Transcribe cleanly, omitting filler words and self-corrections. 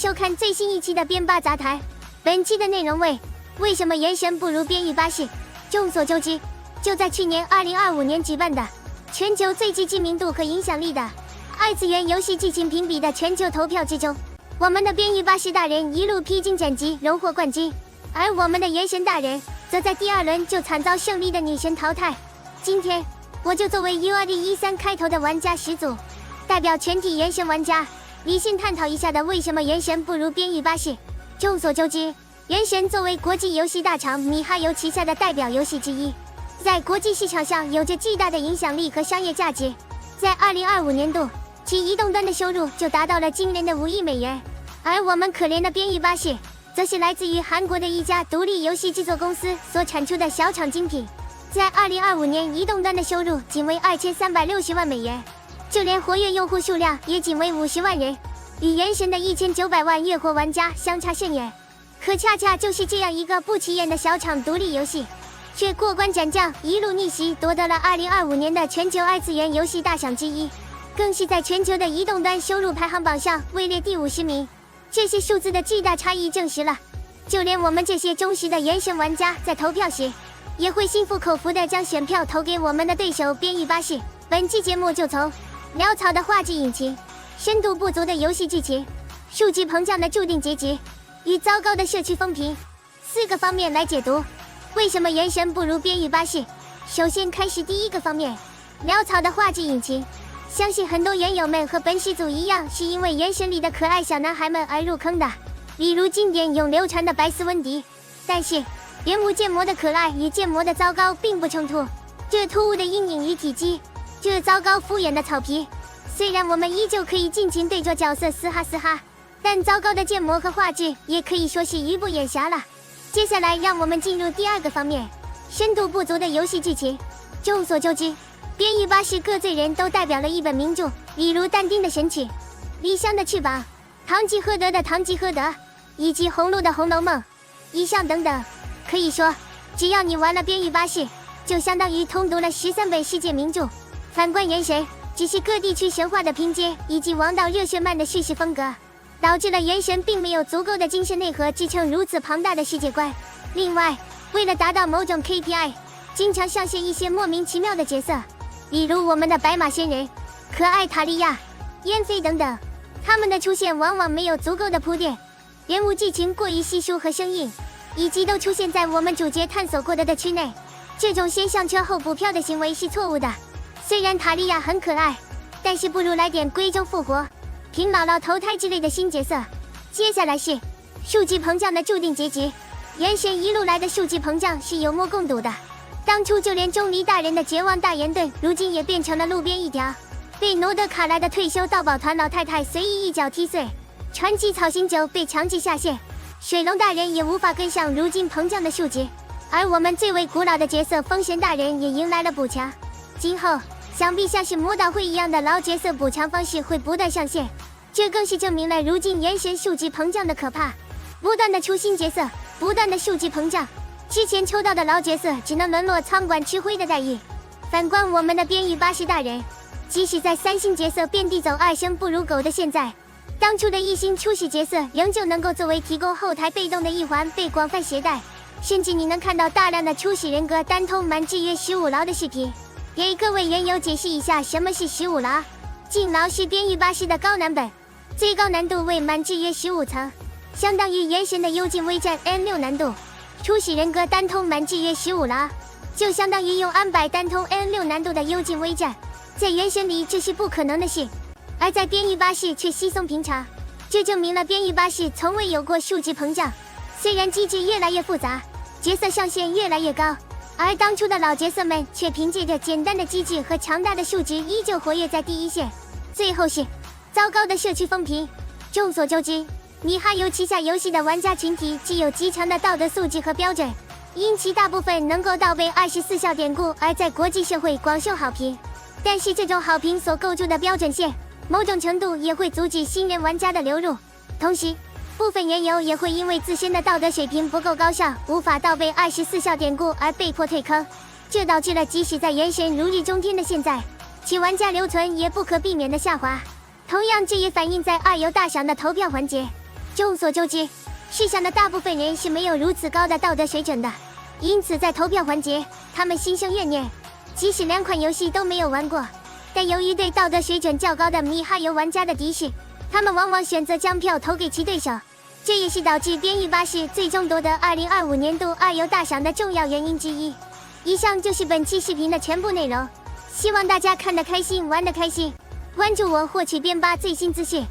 收看最新一期的编吧杂谈。本期的内容为什么原神不如边域巴士？众所周知，就在去年2025年举办的全球最具知名度和影响力的二次元游戏剧情评比的全球投票之中，我们的边域巴士大人一路披荆斩棘，荣获冠军，而我们的原神大人则在第二轮就惨遭胜利的女神淘汰。今天我就作为 URD13 开头的玩家始祖，代表全体原神玩家理性探讨一下的为什么原神不如边域巴士。众所周知，原神作为国际游戏大厂米哈游旗下的代表游戏之一，在国际市场上有着巨大的影响力和商业价值。在2025年度，其移动端的收入就达到了惊人的5亿美元，而我们可怜的边域巴士，则是来自于韩国的一家独立游戏制作公司所产出的小厂精品。在2025年，移动端的收入仅为2360万美元，就连活跃用户数量也仅为50万人，与原神的1900万月活玩家相差甚远。可恰恰就是这样一个不起眼的小厂独立游戏，却过关斩将，一路逆袭，夺得了2025年的全球二次元游戏大赏之一，更是在全球的移动端收入排行榜上位列第50名。这些数字的巨大差异证实了，就连我们这些忠实的原神玩家在投票时，也会心服口服地将选票投给我们的对手边域巴士。本期节目就从潦草的画质引擎、深度不足的游戏剧情、数据膨胀的注定结局与糟糕的社区风评4个方面来解读为什么原神不如边域巴士。首先开始第一个方面，潦草的画质引擎。相信很多原友们和本始祖一样，是因为原神里的可爱小男孩们而入坑的，比如经典永流传的白丝温迪。但是人物建模的可爱与建模的糟糕并不冲突，这突兀的阴影与体积，这糟糕敷衍的草皮，虽然我们依旧可以尽情对着角色嘶哈嘶哈，但糟糕的建模和画质也可以说是鱼不眼瞎了。接下来让我们进入第二个方面，深度不足的游戏剧情。众所周知，边域巴士各罪人都代表了一本名著，比如但丁的神曲、李湘的翅膀、堂吉诃德的堂吉诃德，以及红鹿的红楼梦以上等等。可以说，只要你玩了边域巴士，就相当于通读了13本世界名著。反观原神，只是各地区神话的拼接以及王道热血漫的叙事风格，导致了原神并没有足够的精神内核支撑如此庞大的世界观。另外，为了达到某种 KPI， 经常上线一些莫名其妙的角色，比如我们的白马仙人、可爱塔利亚、燕飞等等，他们的出现往往没有足够的铺垫，人物剧情过于稀疏和生硬，以及都出现在我们主角探索过的区内。这种先上车后补票的行为是错误的。虽然塔利亚很可爱，但是不如来点龟中复活、凭姥姥投胎之类的新角色。接下来是数据膨胀的注定结局。原神一路来的数据膨胀是有目共睹的，当初就连钟离大人的绝望大岩盾，如今也变成了路边一条，被挪得卡来的退休盗宝团老太太随意一脚踢碎，传奇草星酒被强制下线，水龙大人也无法跟上如今膨胀的数值，而我们最为古老的角色风神大人也迎来了补强。今后想必像是魔导会一样的老角色补强方式会不断上线，这更是证明了如今原神数据膨胀的可怕。不断的出新角色，不断的数据膨胀，之前抽到的老角色只能沦落仓管吃灰的待遇。反观我们的边域巴士大人，即使在3星角色遍地走2生不如狗的现在，当初的1星初始角色仍旧能够作为提供后台被动的一环被广泛携带，甚至你能看到大量的初始人格单通满制约15牢的视频。给各位原友解释一下什么是15牢。禁牢是边域巴士的高难本，最高难度为满制约15层，相当于原神的幽禁微战 N6 难度。初始人格单通满制约15牢，就相当于用安柏单通 N6 难度的幽禁微战，在原神里这是不可能的事，而在边域巴士却稀松平常，这证明了边域巴士从未有过数值膨胀。虽然机制越来越复杂，角色上限越来越高，而当初的老角色们却凭借着简单的机制和强大的数值依旧活跃在第一线。最后是糟糕的社区风评。众所周知，米哈游旗下游戏的玩家群体具有极强的道德素质和标准，因其大部分能够倒背24孝典故而在国际社会广受好评。但是这种好评所构筑的标准线，某种程度也会阻止新人玩家的流入，同时部分原友也会因为自身的道德水平不够高尚，无法倒背24孝典故而被迫退坑，这导致了即使在原神如日中天的现在，其玩家留存也不可避免的下滑。同样，这也反映在二游大赏的投票环节。众所周知，世上的大部分人是没有如此高的道德水准的，因此在投票环节，他们心生怨念，即使2款游戏都没有玩过，但由于对道德水准较高的米哈游玩家的敌视，他们往往选择将票投给其对手，这也是导致边域巴士最终夺得2025年度2游大赏的重要原因之一。以上就是本期视频的全部内容，希望大家看得开心，玩得开心。关注我获取边巴最新资讯。